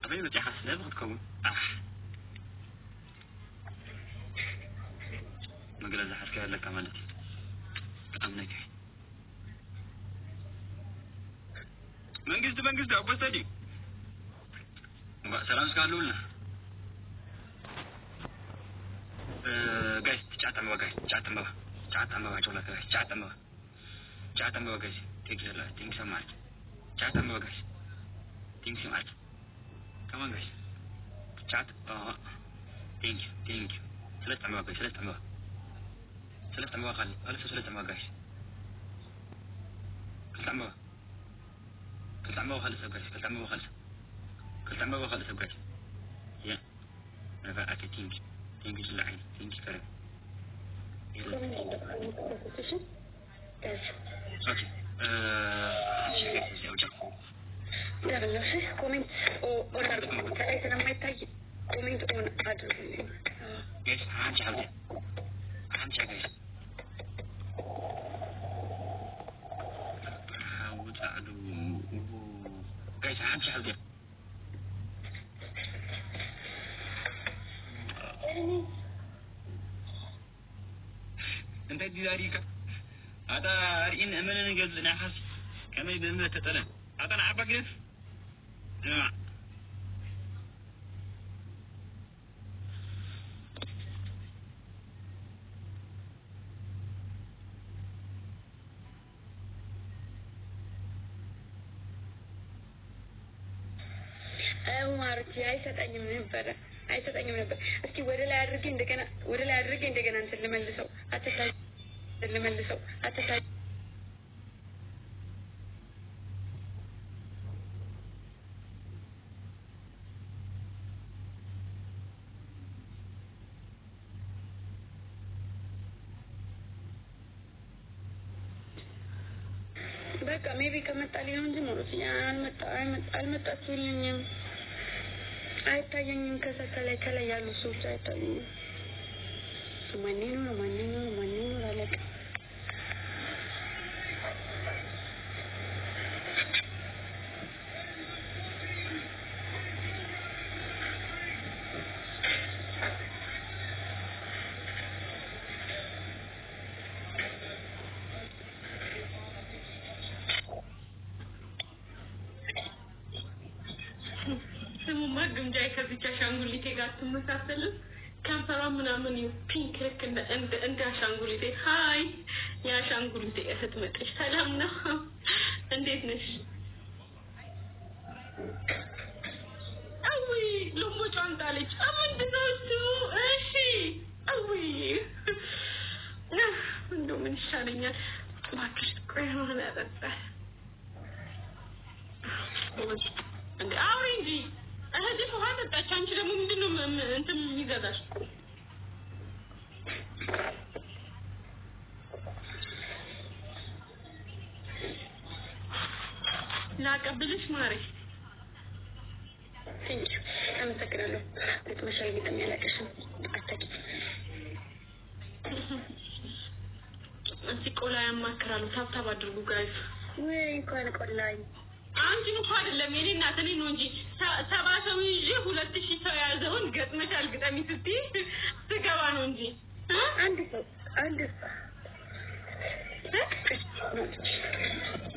قبل ما تحس لا تكون ما قال زحف كده لك عملتي أمنك منجز أبو سدي سلام سكالو لنا guys chat amma jola guys chat amma guys take your life think so much chat amma guys think so much come on guys chat thank you select amma guys select amma خلي select amma guys كل عمو خلص guys yeah never at a team thank you للعين thank you كرم okay لا بالله كومنت او انا ما يحتاج كومنت اون ادري guys هانش حاجه guys حاول تعالوا guys هانش حاجه انت دي داريك هذا ارين امن نجز نحس كما يبمل تطلع هذا عبقرف ማርቲ አይሰጣኝም ነበር እስኪ ወደ ላይ አድርጌ እንደገና እንትን ልመልሰው አትታይ በቃ ሜቢ ከመጣልኝ ነው እንጂ ሞሮስ አልመጣችልኝም አይታየኝም ከላይ ያሉ ሰዎች አይታየኝም ማንኑ አለቀ ግምጃይ ከዚቻ ሻንጉሊቴ ጋር ተመሳሰልን ካምፓራ ምናምን ፒንክ ልክ እንደ ሻንጉሊቴ ሃይ ያ ሻንጉሊቴ እህት መጥሽ ሰላም ነው እንዴት ነሽ አውይ ሎሞ ጫንጣለች ምንድነው እሱ እሺ አውይ እንደው ምን ይሻለኛል ማክሽ ቆይ ሆነ አጣጣ እንዴ አውሪንጂ هذه فهذا تاچانچ ደግሞ ምንድነው እንትን ይዘጋሽ ላቀብልሽ ማሪ ቴንክ ዩ አመሰግናለሁ ለተመሻይ ግጥም ያለቀሽ አታቂ እዚህ ቆላ ያማክራሉ ታብታብ አድርጉ ጋይስ ወይ እንኳን ቆላይ አንቺ ነው አይደለም የኔ እናት እኔ ነው እንጂ 7 ሰው ይዤ 2000 ሰው ያዘውን ገጥመሻል ግጠሚ ስትይ ትገባ ነው እንጂ አንድ ሰው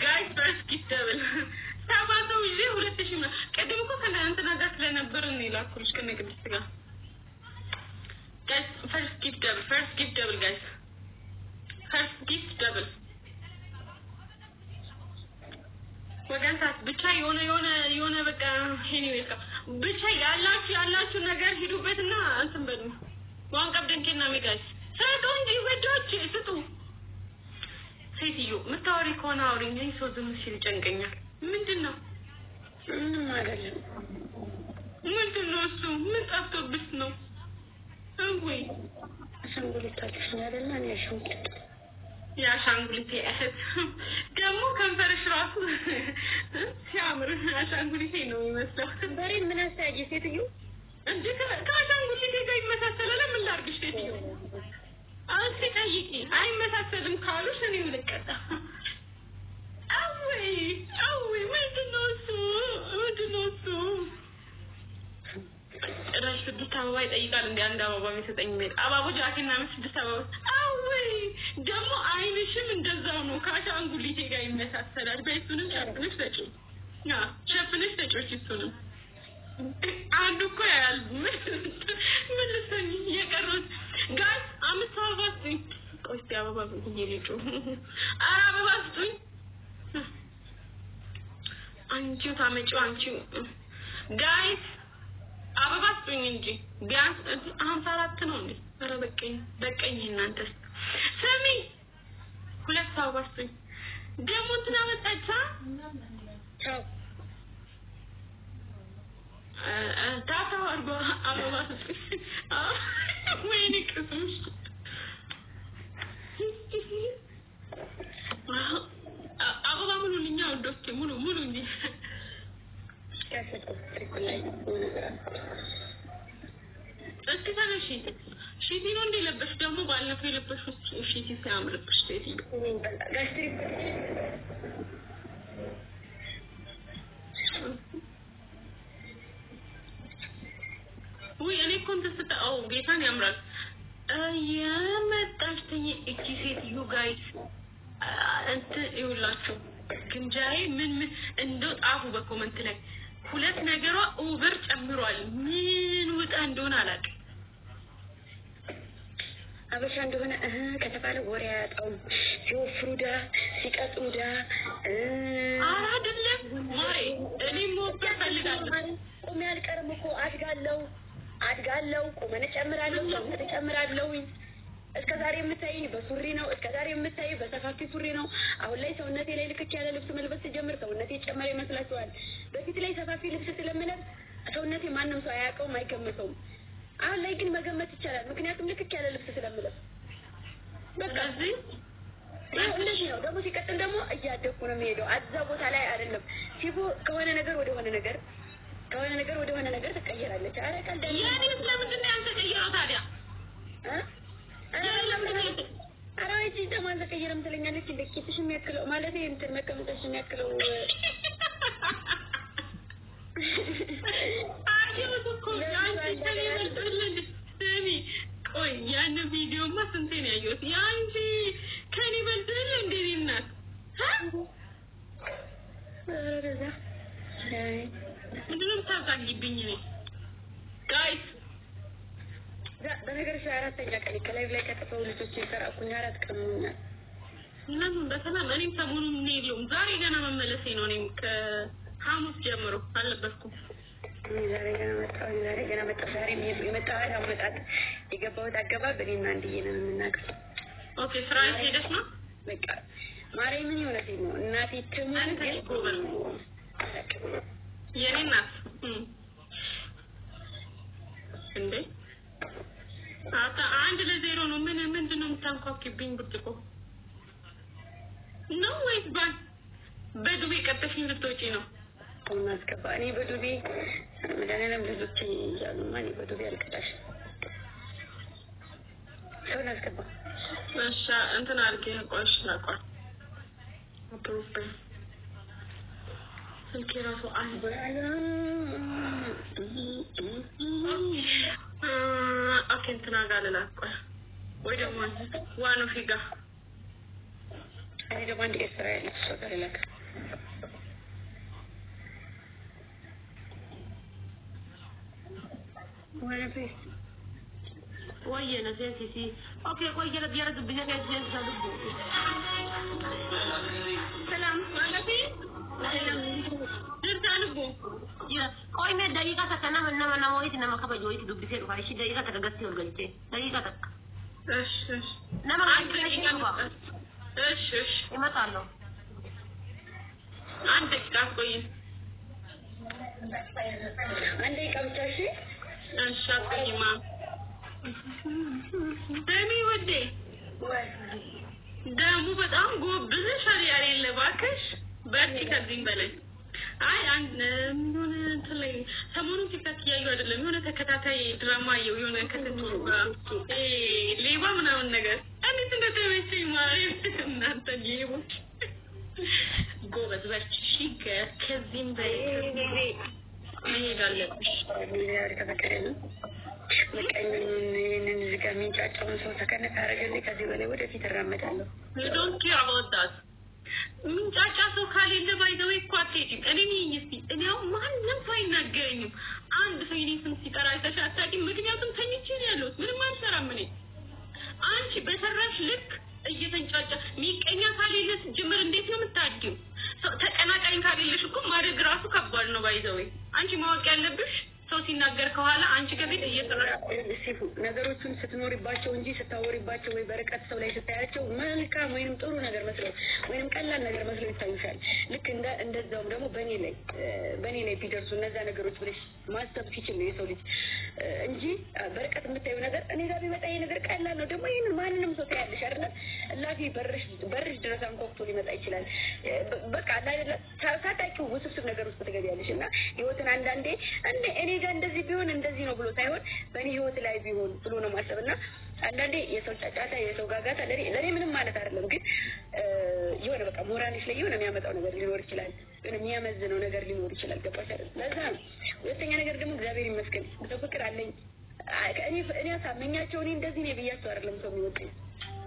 ጋይስ ፈርስት ኪተብል 7 ሰው ይዤ 2000 ነው ቀደም እኮ ከእናንተ ጋር ስለነበር ነው ይላኩልሽ ከነግብስ ጋር ጋይስ ፈርስት ኪተብል ጋይስ ፈርስት ኪተብል ወገንታት ብቻ የሆነ በቃ ኤኒዌይ ብቻ ያላችሁ ነገር ሂዱበትና እንትን በሉ ዋንቀብ ደንኬና ሜጋስ ሰጡ እንጂ ወዶች ስጡ ሴትዮ ምታወሪ ከሆነ አውሪኝ ሰው ዝም ሲል ጨንቀኛል ምንድነው ምንድነው እሱ ምን ጠፍቶብስ ነው ወይ አሻንጉሊታችሁ አይደለ እኔ ያሻንጉሊቴ እህት ደግሞ ከንፈርሽ ራሱ ሲያምር አሻንጉሊቴ ነው የሚመስለው በሬ ምን አሳየ ሴትዮ እንዴ ከአሻንጉሊቴ ጋር ይመሳሰላል ምን ላድርግሽ ሴትዮ አንቺ ጠይቂ አይመሳሰልም ካሉሽ እኔ ልቀጣ አውይ ምንድነው እሱ ስድስት አበባ ይጠይቃል እንደ አንድ አበባ የሚሰጠኝ ሜል አባቦ ጃኬና ስድስት አበባ አውይ ደግሞ አይንሽም እንደዛው ነው ከአሻንጉሊቴ ጋር ይመሳሰላል በእሱንም ሸፍነሽ ተጪው ሸፍነሽ ተጪው እሱንም አንዱ እኮ ያያል ምን ልትሆኚ የቀረው ጋይስ አምስት አበባ ስጡኝ ቆይ እስኪ አበባ ይልጩ አበባ ስጡኝ አንቺ ታመጪው አንቺ ጋይስ አበባ ስጡኝ እንጂ ቢያንስ 54 ነው እንዴ ኧረ በቀኝ እናንተስ ስሚ ሁለት አበባ ስጡኝ ደግሞ እንትና መጣቻ ቻው ታታ አርጎ አበባ ስጡኝ ወይኔ ቅስምሽ አበባ ሙሉልኛ ወዶቼ ሙሉ እንጂ እስኪ ታነሺ ሺቲ ነው እንደ ለበሽ ደግሞ ባለፈው የለበሽው ሺቲ ሲያምርብሽ ሴትዮ ወይ እኔ ኮንተስታው ጌታን ያምራል የመጣችኝ እቺ ሴትዮ ጋይስ አንተ ይውላችሁ ግንጃዬ ምን እንደው ጣፉ በኮሜንት ላይ ሁለት ነገሯ ኦቨር ጨምሯል ምን ወጣ እንደሆነ አላውቅም አበሻ እንደሆነ ከተባለ ወሬ ያጣው ሲወፍሩዳ ሲቀጥሩዳ አይደለም ማሬ እኔም ወጣ ፈልጋለሁ ቆሜ አልቀርም እኮ አድጋለሁ ቆመነ ጨምራለሁ ሰውነት ጨምራለሁ እስከዛሬ የምታይ በሱሪ ነው እስከዛሬ የምታይ በሰፋፊ ሱሪ ነው አሁን ላይ ሰውነቴ ላይ ልክክ ያለ ልብስ መልበስ ጀምር ሰውነቴ ጨመረ ይመስላችኋል በፊት ላይ ሰፋፊ ልብስ ስለምለብስ ሰውነቴ ማንንም ሰው አያውቀውም አይገመተውም አሁን ላይ ግን መገመት ይቻላል ምክንያቱም ልክክ ያለ ልብስ ስለምለብስ በቃ እዚህ እንደዚህ ነው ደግሞ ሲቀጥል ደግሞ እያደኩ ነው የሚሄደው አዛ ቦታ ላይ አይደለም ሲቦ ከሆነ ነገር ወደ ሆነ ነገር ተቀየራለች አረ ቀልድ ያኔ ስለምንድን ነው ያንተቀየረው ታዲያ አራዊት ተማን ተቀየረም ትለኛለች ለኪትሽ የሚያክለው ማለት እንትን መቀመጥሽ የሚያክለው አየው እኮ ያንቺ ተለይተልኝ ስሚ ቆይ ያን ቪዲዮማ ስንቴ ነው ያየሁት ያንቺ ከኔ በልተል እንደኔናት አረዛ ምንድነው ታዛግብኝ ነኝ ጋይስ በነገር ላይ አራተኛ ቀን ከላይ ከተፈው ልጆች ይፈራቁኝ 4 ቀን ነው እናም በሰላም እኔም ሰሞኑን ምን ይሉም ዛሬ ገና መመለሴ ነው እኔም ከሐሙስ ጀምሮ አልለበስኩም ዛሬ ገና መጣሁ ዛሬ የመጣው አመጣጥ የገባሁት አገባብ እኔና እንዲዬ ነው የምናቀው ኦኬ ፍራንስ ሄደሽ ነው በቃ ማሬ ምን ይሆነሽ ነው እናቴ ትሙት ጎበል የኔ እናት እንዴ አታ 1-0 ነው ምንድነው የምታንኳኩብኝ ብትቆ ነው ወይስ በዱቤ ቀጥተሽ ልትወጪ ነው እናስገባ እኔ በዱቤ መድኃኒዓለም ልጆች ይያሉ ማን በዱቤ አልቀዳሽ ሰው እናስገባ እሺ እንትን አልከ ቆሽ ላቋል አፕሮቭ ስልኬ ራሱ ኦኬ እንትና ጋር ልላቋል ወይ ደግሞ ዋኑ ፊጋ እኔ ደግሞ አንድ ኤስራ ያለች ሰው ጋር ልላክ ወይስ ወይኔ ነሲሲ ኦኬ ቆይ ያረግብኝ ያረግብኝ ሳልኩ ሰላም ማለቴ ድርታንቦ ቆይ ምን ደቂቃ ተከና እና ወይት እና ማከበጅ ወይት ዱብሴ ነው አይሽ ደቂቃ ተገስቲ ወልገልቼ ደቂቃ ተክ እሺ ለማ እሺ ይመጣለሁ አንድ ደቂቃ ቆይ አንድ ደቂቃ ብቻ እሺ አጥቂማ ደሚ ወዴ ደሙ በጣም ጎብዘሻል ያሬለ ባክሽ በርቺ ከዚህም በላይ አይ አንድ ምን እንትን ሰሞኑን ቲክታክ ያዩ አይደለም የሆነ ተከታታይ ድራማ የሆነ ከተንቱ ሌባ ምናምን ነገር እንዴት እንደተመቸኝ ማለት እናንተ ሌቦች ጎበዝ በርቺ ከዚህም በላይ ይሄዳለሽ ሚሊያር ተፈቀረኝ መቀኝን ዝጋ ሚንጫጫውን ሰው ተከነታ አረገልኝ ከዚህ በላይ ወደፊት እራመዳለሁ ዶንት ኬር አባውት ዳት ሚንጫጫ ሰው ካሌለ ባይዘው ይኳቴቲ እኔ ይስቲ እኔው ማንንም ሳይናገረኝም አንድ ሰው ይኔስም ሲጠራ ተሻታቂ ምክንያቱም ተኝቼ ነው ያለሁት ምንም አልሰራም እኔ አንቺ በሰራሽ ልክ እየተንጫጫ ሚቀኛ ካሌለስ ጅምር እንዴት ነው የምታድጊው ተቀናቃኝ ካሌለሽ እኮ ማድረግ ራሱ ከባድ ነው ባይዘው አንቺ ማወቅ ያለብሽ ሰው ሲናገር ከኋላ አንቺ ከቤት እየተረራ ነገሮችን ስትኖርባቸው እንጂ ስታወሪባቸው ወይ በርቀት ሰው ላይ ስታያቸው መልካም ወይንም ጥሩ ነገር መስለው ወይንም ቀላል ነገር መስለው ይታዩሻል ልክ እንደዛውም ደግሞ በኔ ላይ ቢደርሱ እነዛ ነገሮች ብለሽ ማሰብ ሲችል ነው የሰው ልጅ እንጂ በርቀት የምታዩ ነገር እኔ ጋር ቢመጣ ይሄ ነገር ቀላል ነው ደግሞ ይሄን ማንንም ሰው ታያለሽ አይደል እላፊ በርሽ ድረስ አንኳኩቶ ሊመጣ ይችላል በቃ አይደል ሳታውቂው ውስብስብ ነገር ውስጥ ትገቢያለሽ እና ህይወትን አንዳንዴ እኔ ጋር እንደዚህ ቢሆን እንደዚህ ነው ብሎ ሳይሆን በእኔ ህይወት ላይ ቢሆን ብሎ ነው ማሰብና አንዳንዴ የሰው ጫጫታ የሰው ጋጋታ ለኔ ምንም ማለት አይደለም ግን የሆነ በቃ ሞራልሽ ላይ የሆነ የሚያመጣው ነገር ሊኖር ይችላል ግን የሚያመዝነው ነገር ሊኖር ይችላል ገባሽ አይደል ለዛ ሁለተኛ ነገር ደግሞ እግዚአብሔር ይመስገን በፍቅር አለኝ እኔ አሳመኛቸው እኔ እንደዚህ ነው ብያቸው አይደለም ሰው የሚወጣኝ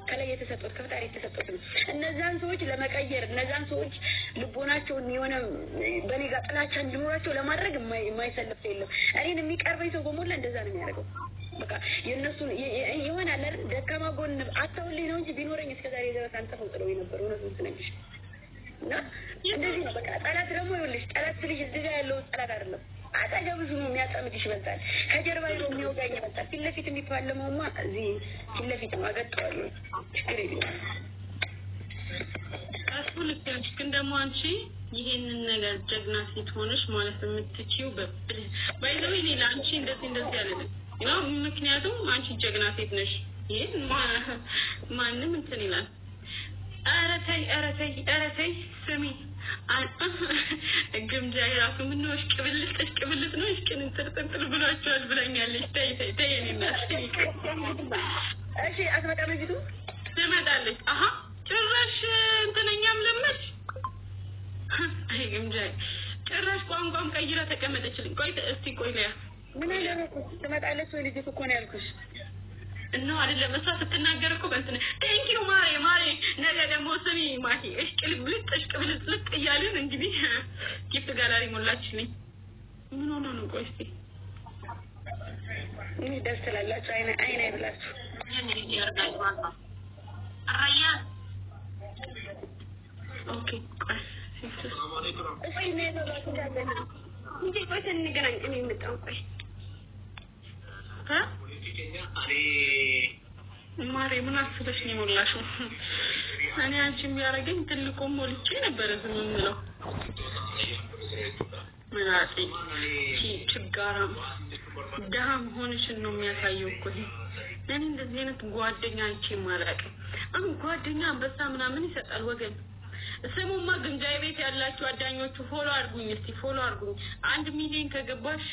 ከላይ የተሰጡት ከፈጣሪ የተሰጡት እነዛን ሰዎች ለመቀየር እነዛን ሰዎች ልቦናቸውን የሆነ በኔ ጋር ጥላቻ እንዲኖራቸው ለማድረግ የማይሰልፍ የለም እኔን የሚቀርበኝ ሰው በሞላ እንደዛ ነው የሚያደርገው በቃ የነሱን ይሆናል አይደል ደካማ ጎን አጣውልኝ ነው እንጂ ቢኖረኝ እስከዛሬ ድረስ አንተፈው ጥለው ነበር እውነቱን ስለዚህ እና እንደዚህ ነው በቃ ጠላት ደግሞ ይኸውልሽ ጠላት ልጅ እዚህ ጋር ያለው ጠላት አይደለም አጠገብሽ ነው የሚያጣምድሽ ይበልጣል ከጀርባ ይዞ የሚወጋኝ ይበልጣል ፊት ለፊት የሚፋለመውማ እዚህ ፊት ለፊት ነው አገጠዋለሁ ችግር የለም አስፈልግሽ ግን ደግሞ አንቺ ይሄንን ነገር ጀግና ሴት ሆነሽ ማለት የምትችይው ባይዘው ይሄ ለአንቺ እንደዚህ አይደለም ነው ምክንያቱም አንቺ ጀግና ሴት ነሽ ይሄን ማንም እንትን ይላል ኧረ ተይ ስሚ ግምጃ ራሱ ምን ነው ቅብልት ነው እሽቅን እንጥርጥር ብሏቸዋል ብለኛለች ተይ እኔና እሺ አትመጣም ልጅቱ ትመጣለች አሃ ጭራሽ እንትነኛም ለመች አይ ግምጃ ጭራሽ ቋንቋም ቀይራ ተቀመጠችልኝ እስቲ ቆይ ለያ ምን አለበት ትመጣለች ወይ ልጅቱ እኮ ነው ያልኩሽ ነው አይደለም እሷ ስትናገር እኮ በእንትን ቴንኪው ማሬ ነገ ደግሞ ስሚ ማሂ እሽቅብልጥ እያልን እንግዲህ ጊፍት ጋላሪ ሞላችልኝ ምን ሆነ ነው ቆይ እስቲ ምን ደስ ትላላችሁ አይና ይብላችሁ ምን ያርጋል ማለት ነው አያ ኦኬ ሰላም አለይኩም እሺ ነው ባትዳበና እንዴ ቆይ እንገናኝ እኔ የምጣው ቆይ ማሬ ምን አስበሽ ነው ሞላሽው እኔ አንቺም ያረገኝ ትልቁም ሞልቼ ነበር ዝም ምለው ምናጤ ችጋራም ዳም ሆነሽ ነው የሚያሳየው እኮ እኔ እንደዚህ አይነት ጓደኛ አንቺ ማራቅ ጓደኛ አንበሳ ምናምን ይሰጣል ወገን ስሙማ ግምጃይ ቤት ያላችሁ አዳኞቹ ፎሎ አድርጉኝ እስቲ ፎሎ አድርጉኝ 1 ሚሊዮን ከገባሽ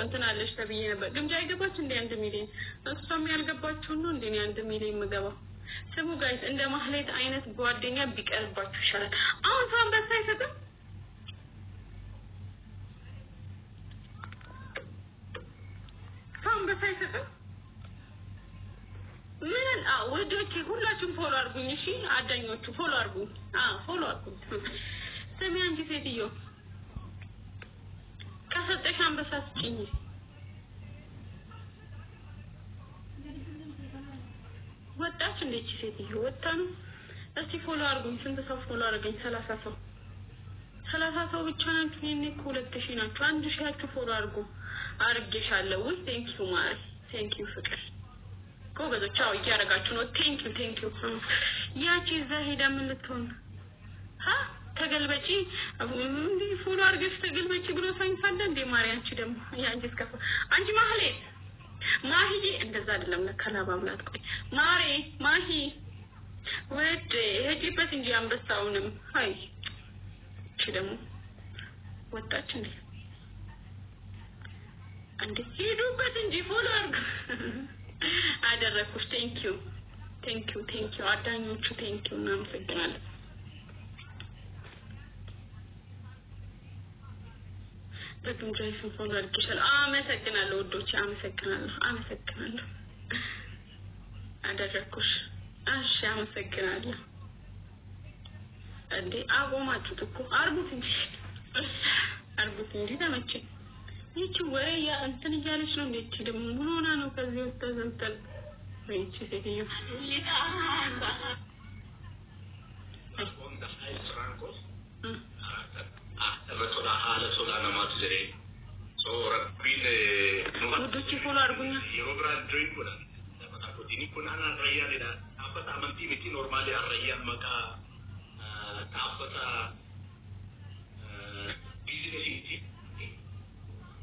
እንትናለሽ ተብዬ ነበር ግምጃይ ገባች እንደ 1 ሚሊዮን እሷም ያልገባችሁ ነው እንዴ 1 ሚሊዮን መገባ ስሙ ጋይስ እንደ ማህሌት አይነት ጓደኛ ቢቀርባችሁ ይሻላል አሁን ሰው አንበሳ አይሰጥም ሰው አንበሳ አይሰጥም ምን ወዶቼ ሁላችሁም ፎሎ አድርጉኝ እሺ አዳኞቹ ፎሎ አድርጉኝ ፎሎ አድርጉኝ ስሚ አንቺ ሴትዮ ከሰጠሽ አንበሳ ስጪኝ ወጣች እንዴት ሴትዮ ወጣ ነው እስቲ ፎሎ አድርጉኝ ስንት ሰው ፎሎ አድርገኝ 30 ሰው ብቻ ናችሁ እኔ እኮ 2000 ናችሁ 1000 ፎሎ አድርጉ አርግሻለሁ ወይ ቴንኪው ማሪ ቴንኪው ፍቅር ጎበዞች እያረጋችሁ ነው ቴንኪው ያቺ እዛ ሄዳ ምን ልትሆን ተገልበጪ እንዴ ፎሎ አድርገሽ ተገልበጪ ብሎ ሳይንፋለ እንዴ ማሪ አንቺ ደግሞ ያንቺ እስከፈ አንቺ ማሂ እንደዛ አይደለም ለከላባ ብላት ቆይ ማሂ ወደ ሄጂበት እንጂ አንበሳውንም አይ እቺ ደግሞ ወጣች እንዴ ሄዱበት እንጂ ፎሎ አድርጉ አደረኩሽ ቴንኪው አዳኞቹ ቴንኪው እናመሰግናለን በግምጃይ ፎሎ አድርጌሻለሁ አመሰግናለሁ ውዶቼ አመሰግናለሁ አደረኩሽ እሺ አመሰግናለሁ እንዴ አቆማችሁት እኮ አርጉት እንጂ ተመቸኝ ይቺ ወይ ያ እንትን እያለች ነው እንዴ እቺ ደግሞ ምን ሆና ነው ከዚህ ወጣ ወይቺ ሴትዮ ወዶች ፎሎ አድርጉኛ የሮብራን ድሪንክ ወላ ተመጣጣኝ ኩናና ረያለ አፈታ አመንቲ ምቲ ኖርማሊ አረያን መካ ታፈታ ቢዝነስ ኢቲ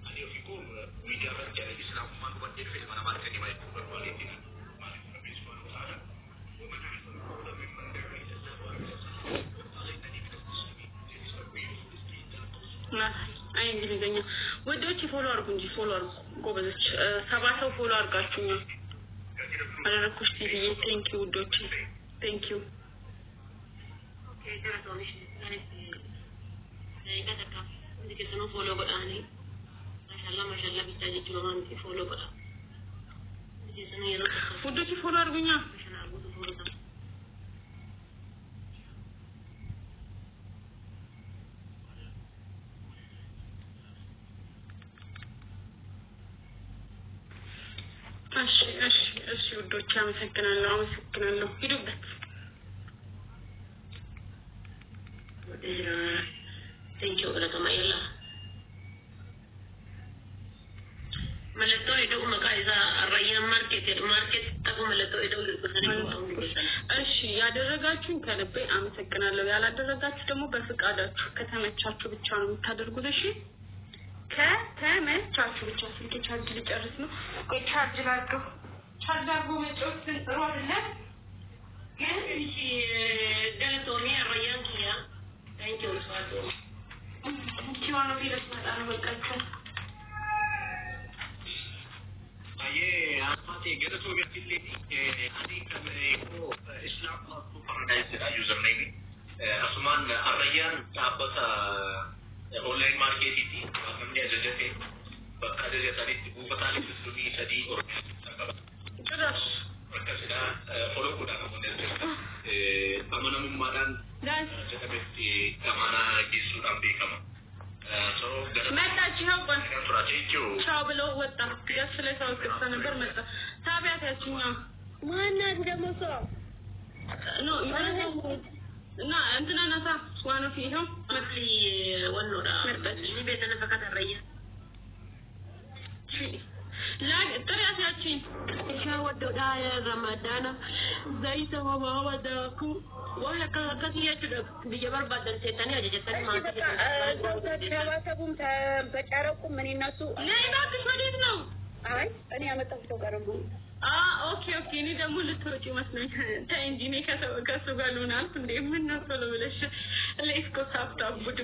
አዲዮ ፊኩም ሚዲያ ረጃለ ኢስላም ማን ወደ ፊልም ማና ማርከኒ ማይ ኳሊቲ ማለት ነው ቢስማን ወሳለ አይ እንግሊዘኛ ወዶች ፎሎ አድርጉ እንጂ ፎሎ አድርጉ ጎበዞች 7 ሰው ፎሎ አድርጋችሁኛ አደረኩሽ ቲቪ ቴንክ ዩ ወዶች ቴንክ ዩ ኦኬ ተራቶሽ አይገተካ እንዴት ነው ፎሎ በዳኒ ማሻአላ ቢታጅ ነው አንቺ ፎሎ በዳ ወዶች ፎሎ አድርጉኛ እሺ ውዶች አመሰግናለሁ ሂዱበት ቴንኪው ለተማየላ መለጠው ሄደው መቃይዛ አራያን ማርኬት ታቆ መለጠው ሄደው እሺ ያደረጋችሁን ከልቤ አመሰግናለሁ ያላደረጋችሁ ደግሞ በፍቃዳችሁ ከተመቻችሁ ብቻ ነው የምታደርጉት እሺ ከተመቻችሁ ብቻ ስልክ ቻርጅ ልጨርስ ነው ቻርጅ አድርጎ መጫወት ጥሩ አይደለም ግን እሺ ደረቶኒ አራያን ኪያ ታንኪው ለሳቶ ኪዋኖ ፊለስ ማጣ ነው በቃችሁ አየ አጥማቴ ገረቶ ቢያትልኝ አዲ ከመይኮ እስላም ማጡ ፓራዳይስ ዩዘር ኔም አስማን አራያን ታበታ ኦንላይን ማርኬቲንግ አምኒ ያዘዘቴ በቃ ደረታሊት ቡፈታሊ ፍቱኒ ሰዲ ኦርጋኒክ ጭራሽ ወከሰዳ ፎሎ ኩዳ ነው እንደዚህ አመናሙ ማዳን ተከበቲ ከማና ጊሱ አምቢከማ ሶ መጣች ነው ቆን ፍራቼው ቻው ብሎ ወጣ ያስለ ሰው ከፈ ነበር መጣ ታቢያት ያችኛ ማናት ደግሞ ሰው ኖ እና እንትና ናታ ዋኑ ፊሆ መጥሊ ወኖራ መጣች ቤተነ ፈካት አረየ لا طريقة ياتي شهوة دعاء رمضان زي سوا وداكو وهي كثيرة تدق بجبر بدل سيتاني أجي جتاني ما تيجي شهوة سبوم بتعرفكم من الناس لا ما تشملين نو أي أنا عم أتفق كرمو اوكي ني دمو لتوجي መስለኝ ታንጂኔ ከሰው ጋር ሆናል እንዴ ምን ነው ሰው ብለሽ ለስኮ ሳፍታ ጉድ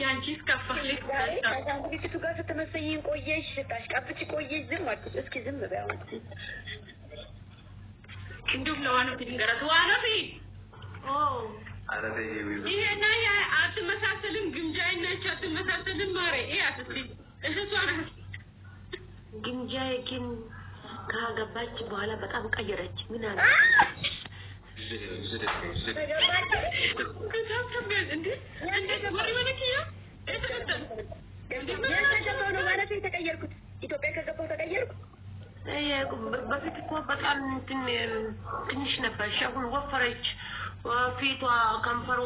ያንቺስ ከፋለሽ ከዛንቺ ጋር ስትመሰይን ቆየሽ ታሽቃብጭ ቆየሽ ዝም አልኩት እስኪ ዝም በያው እንደው ለዋነው ትንገራት ዋነው አረደ ይሄና ያ አትመሳሰልም ግምጃይና አትመሳሰልም ማሬ አትስቲ እሷ ናት ግምጃይ ግን ካገባች በኋላ በጣም ቀየረች ምን አለ ኢትዮጵያ ከገባሁ ተቀየርኩ በፊት እኮ በጣም ትንሽ ነበርሽ አሁን ወፈረች ፊቷ ከንፈሯ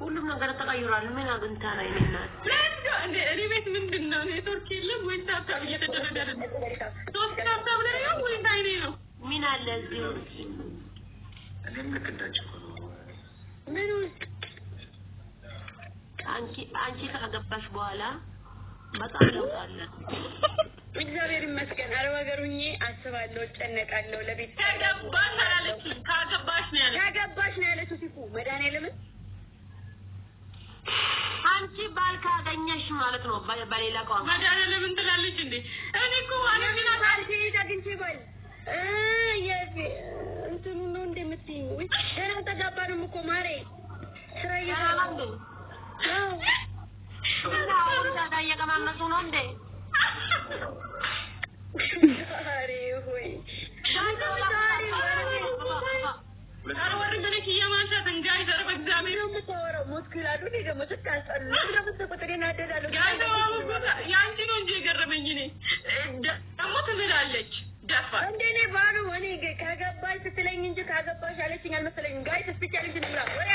ሁሉም ነገር ተቀይሯል ምን አግንታ ላይ ነናት እንዴ እኔ ቤት ምንድነው ኔትወርክ የለም ወይ ታብታብ እየተደረገ አይደል ሶስት ታብታብ ላይ ነው ወይ ታይኔ ነው ምን አለ እዚህ እኔም ልክ እንዳንቺ ነው ምን አንቺ ካገባሽ በኋላ በጣም ለውጣለ እግዚአብሔር ይመስገን አረብ ሀገሩኝ አስባለሁ ጨነቃለሁ ለቤት ካገባሽ ነው ያለችው ሲፉ መድኃኒዓለም አንቺ ባል ካገኘሽ ማለት ነው በሌላ ቋንቋ መድኃኒዓለም እንትላለች እንዴ እኔ እኮ ዋናና ባልቲ ታግንቺ ባል እንትኑ ነው እንደምትይኝ ወይ ገና ተጋባንም እኮ ማሬ ስራ ይያላል እና ታዲያ በተቃጠሉ ለምን ተቆጥሬና አደዳለሁ ያንቺ ነው እንጂ የገረመኝ እኔ ደግሞ ትምላለች ደፋ እንደኔ ባሉ እኔ ካገባሽ ስትለኝ እንጂ ካገባሽ አለችኝ አልመሰለኝም ጋይስ ስፔሻሊስት ነው ብላ ወራ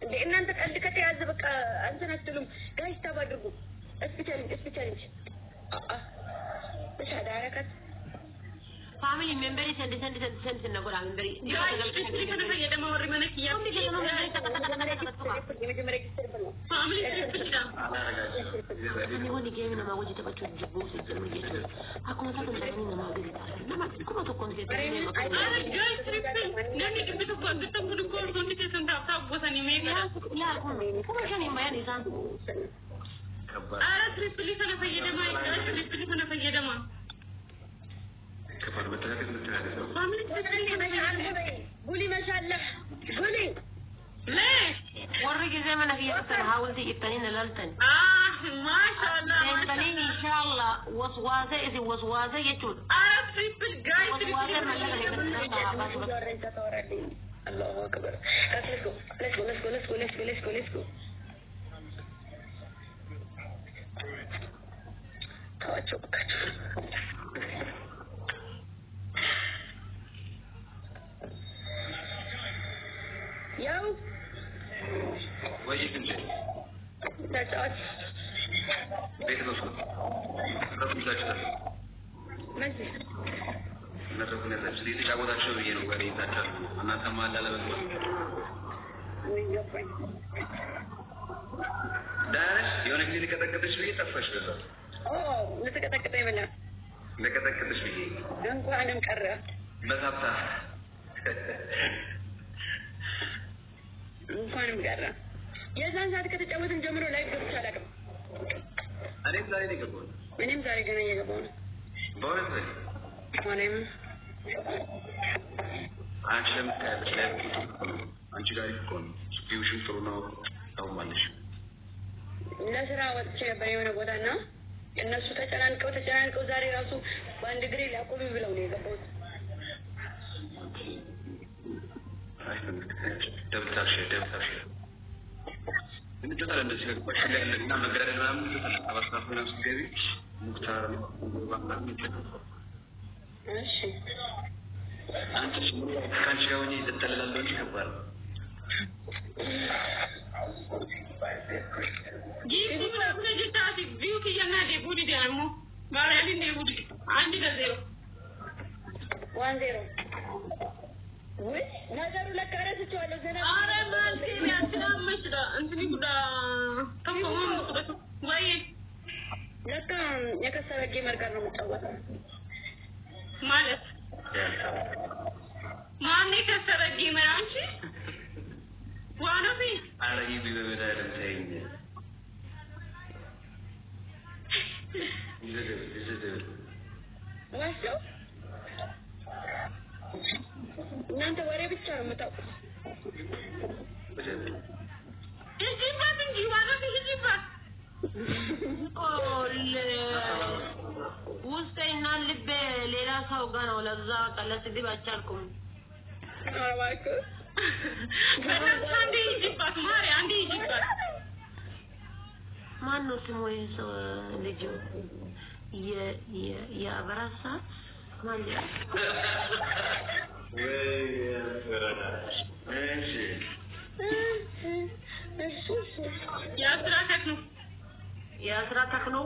እንደ እናንተ ቀልድ ከተያዘ በቃ አንተን አትሉም ጋይስ ታባድርጉ ስፔሻሊስት ተሻዳረከት family member send ነበር አንበሪ የደማ ወሪ መነኪያ ፋሚሊ ሆኒ ጌም ነው ማወጅ ተባቹ ጅቡ ሲጀምር ይችላል አኮንታ ተንደኝ ነው ማገዝ እና ማጥቁ ነው ኮንሴፕት ለኔ ግብት እኮ እንደተምኩ እኮ ኮንሴፕት ተንታታ ቦታኒ ሜጋ ያ ኮሚሽን የማያን ይዛን አረ ትሪፕሊ ተነፈየደማ ትሪፕሊ ተነፈየደማ كفر متلاقي فاميلي قولي ما شاء الله قولي ليش وريك زي ما انا في حاول تيجي التانيين لالتاني ما شاء الله التانيين ان شاء الله وسواسه يجون تريبل جاي الله اكبر let's go ታዋቸው ያው ወይ እንዴ ታጫት ቤት ነው ረፍታችሁ ማለት ነረኩን ያላችሁ ልጅ ታቆታችሁ ብዬ ነው ወሬ ታጫው እና ተማላ ለበል ዳሽ የሆነ ጊዜ ልቀጠቅጥሽ ብዬ ጠፋሽ ገዛ ልትቀጠቅጠ ይበላ ልቀጠቅጥሽ ብዬ እንኳንም ቀረ በታፍታ እንኳንም ቀረ የዛን ሰዓት ከተጫወትን ጀምሮ ላይ ገብቻ አላውቅም እኔም ዛሬ ነው የገባሁት እኔም ዛሬ ገና እየገባሁ ነው በእውነት ሆነም አንቺም አንቺ ጋር ይቆም ቪውሽን ጥሩ ነው አሁን ማለሽ ለስራ ወጥቼ ነበር የሆነ ቦታና እነሱ ተጨናንቀው ዛሬ ራሱ በአንድ ግሬ ሊያቆሙ ብለው ነው የገባሁት ደብታሽ እንዴት እንደዚህ ለቆሽ ለና መገረድ ምናምን ተሰጣባስታፍ ምናምን ሲገቢ ሙክታር እሺ አንቺ ካንቺ ጋር ሆኜ ተተላለላለሁ ይከባል ጂጂ ምናምን ጅታቲ ቪው ከያና ቡዲ ደግሞ ባሪያሊ ቡዲ አንድ ለዜሮ 1-0 ወይ ነገሩ ለካረስቻለሁ ዘና አረ ማንቴ ያትናመሽ ዳ እንትን ጉዳ ተቆም ነው ወይ ለካ የከሰረ ጌመር ጋር ነው የምትጫወተው ማለት ማን የከሰረ ጌመር አንቺ ዋናፊ አረጊ ቢበበዳል ታይኝ ይዘደ ዋሽው እናንተ ወሬ ብቻ ነው የምታውቁት እጂባት እንጂ ዋናፊ እጂባት ኦል ውስጤና ልቤ ሌላ ሰው ጋር ነው ለዛ ቀለስ ዲባቻልኩም አዋይኩ በእናንተ አንዴ እጂባት ማሪ አንዴ እጂባት ማን ነው ስሙ የሰው ልጅ የአበራሳ ማን ያ ያስራተክ ነው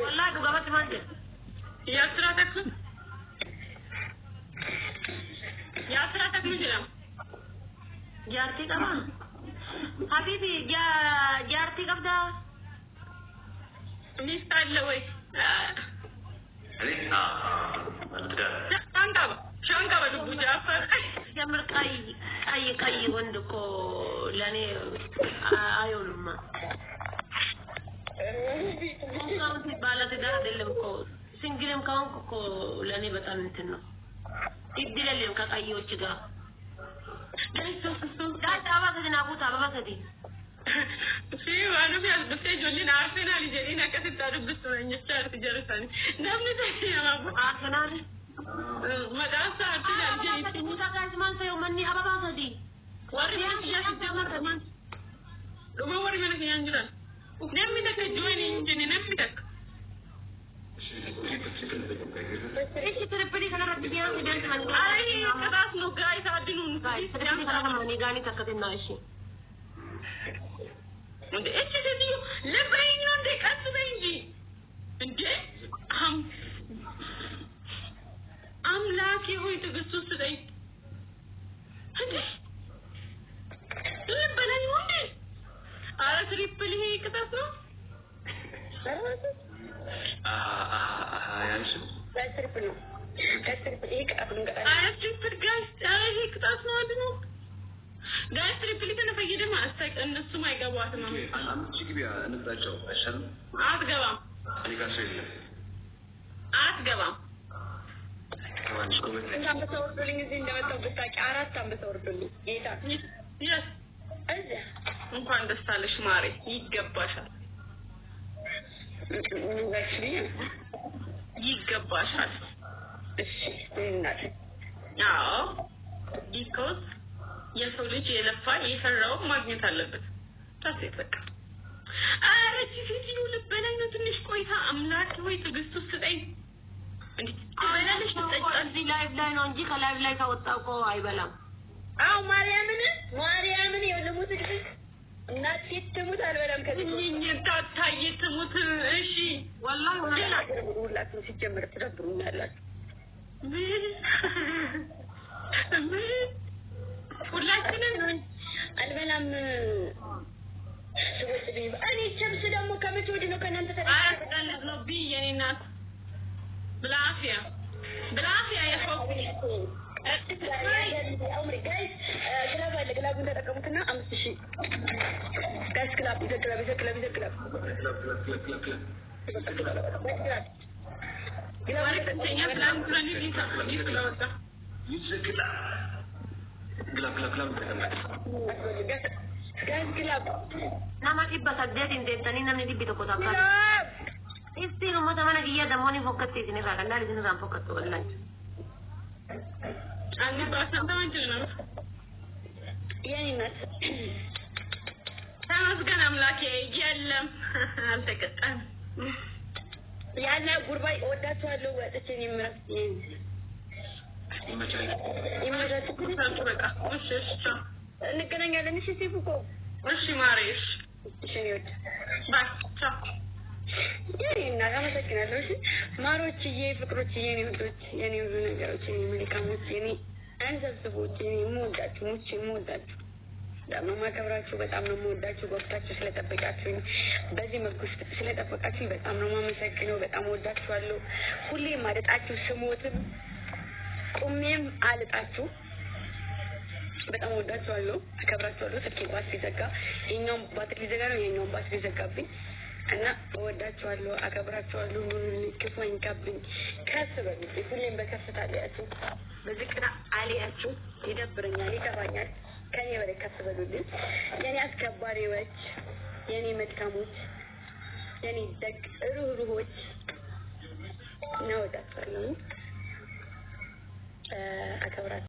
والله ዱጋበት ማንደ ያስራተክ ምን ይላል ጃርቲ ቀባ ሀቢቢ ጃርቲ ቀብዳ ሚስት አለ ወይ ሻንቃ በልቡ ጃፈር ጀምር ቀይ ወንድ እኮ ለእኔ አይሆንማ ባለትዳር አይደለም እኮ ሲንግልም ከሆንክ እኮ ለእኔ በጣም እንትን ነው ይድል የለም ከቀዮች ጋር አበባ ሰዲ في وانا في البسيج اللي عارفين اللي جايين كتب تعرف بس من يشتغل في جرساني نعمل زي يا ابو عارفين مدرسة عارفين اللي جايين تني تاكاز ما في يوم مني أبغى صدي warriya ya jama kaman duma wari mana kan jiran namni da join injini namni da ايش تربي كنا ربيان في بنت من اي خلاص نو جاي تعدلون جاي تربي كنا ماني غاني تكتنا شيء وانت ايش تديو لبين عندك اسبنجي انت املاكي هو تقصو سدي انت لبنان وندي على تربي هي كتاسو ያንሽም ትሪፕል ነው ትሪፕል ይሄ ከአሁን ጋር ትሪፕል ጋይስ ይሄ ቅጣት ነው አይደል ጋይስ ትሪፕል ተነፈየ ደግሞ አስተቅ እነሱም አይገባትም አምጪ ግቢያ እንጣጫው አይሻልም አትገባም እኔ ጋር ሰው የለም አትገባም ከማንሽ ኮሜንት አንበሳ ወርዶልኝ እዚህ እንደመጣው ብታቂ 4 አንበሳ ወርዶልኝ ጌታ yes እዛ እንኳን ደስ አለሽ ማሬ ይገባሻል ይገባሻል እሺ እናት አዎ ቢኮዝ የሰው ልጅ የለፋ የሰራው ማግኘት አለበት ታስይት በቃ አረቺ ቪዲዮ ልበላይ ነው ትንሽ ቆይታ አምላክ ወይ ትግስቱ ስጠኝ እንዴ አበላልሽ ተጠቃዚ ላይቭ ላይ ነው እንጂ ከላይቭ ላይ ካወጣው እኮ አይበላም አው ማርያምን የለሙት ግድ እናት ትሙት አልበላም ከዚህ ታታይ ትሙት እሺ والله ሁላችሁም ሲጀመር ትደብሩኛላችሁ ሁላችንም አልበላም ስለዚህ እኔ ቸምስ ደግሞ ከመቼ ወዲህ ነው ከእናንተ ተደረገ ነው ቢየኔና ብላፊያ የፎኩ عمري جايز كلاب تتكلمتنا 5000 جايز كلاب nama tiba sadet intentani namni dibito ko takkan isti no mata mana giya da moni fokkatti sini ra kan dali sini ram fokkatto wallahi አንዴ ባሰንተን ነው የኔነት ተመስገን አምላኬ የለም አልተቀጣም ያለ ጉርባይ ወዳቻለሁ ወጥቼ ነው ምራስ ይመቻችሁ ኩሳቱ በቃ እሺ እንገናኛለን እሺ ሲፉኮ እሺ ማሬሽ እሺ ይወድ ባይ ቻው የኔና አመሰግናለሁ እሺ ማሮችዬ ፍቅሮችዬ የኔ ውዶች የኔ ብዙ ነገሮች የኔ መልካሞች የኔ አንዘብዝቦች የኔ የምወዳችሁ በጣም ነው የማከብራችሁ በጣም ነው የምወዳችሁ ወቅታችሁ ስለጠበቃችሁኝ በዚህ መልኩ ስለጠበቃችሁኝ በጣም ነው የማመሰግነው በጣም ወዳችኋለሁ ሁሌም አልጣችሁ ስሞትም ቁሜም አልጣችሁ በጣም ወዳችኋለሁ አከብራችኋለሁ ስልኬ ባትሪ ዘጋ የኛው ባትሪ ዘጋ ነው የኛው ባትሪ ዘጋብኝ እና ወዳችኋለሁ አከብራችኋለሁ ክፉ አይንካብኝ ከስበኝ ሁሌም በከፍታ አለያችሁ በዝቅታ አለያችሁ ይደብረኛል ይከፋኛል ከኔ በላይ ከስበሉልኝ የኔ አስከባሪዎች የኔ መልካሞች የኔ ደግ ሩህሩሆች ነው ወዳችኋለሁ አከብራችኋለሁ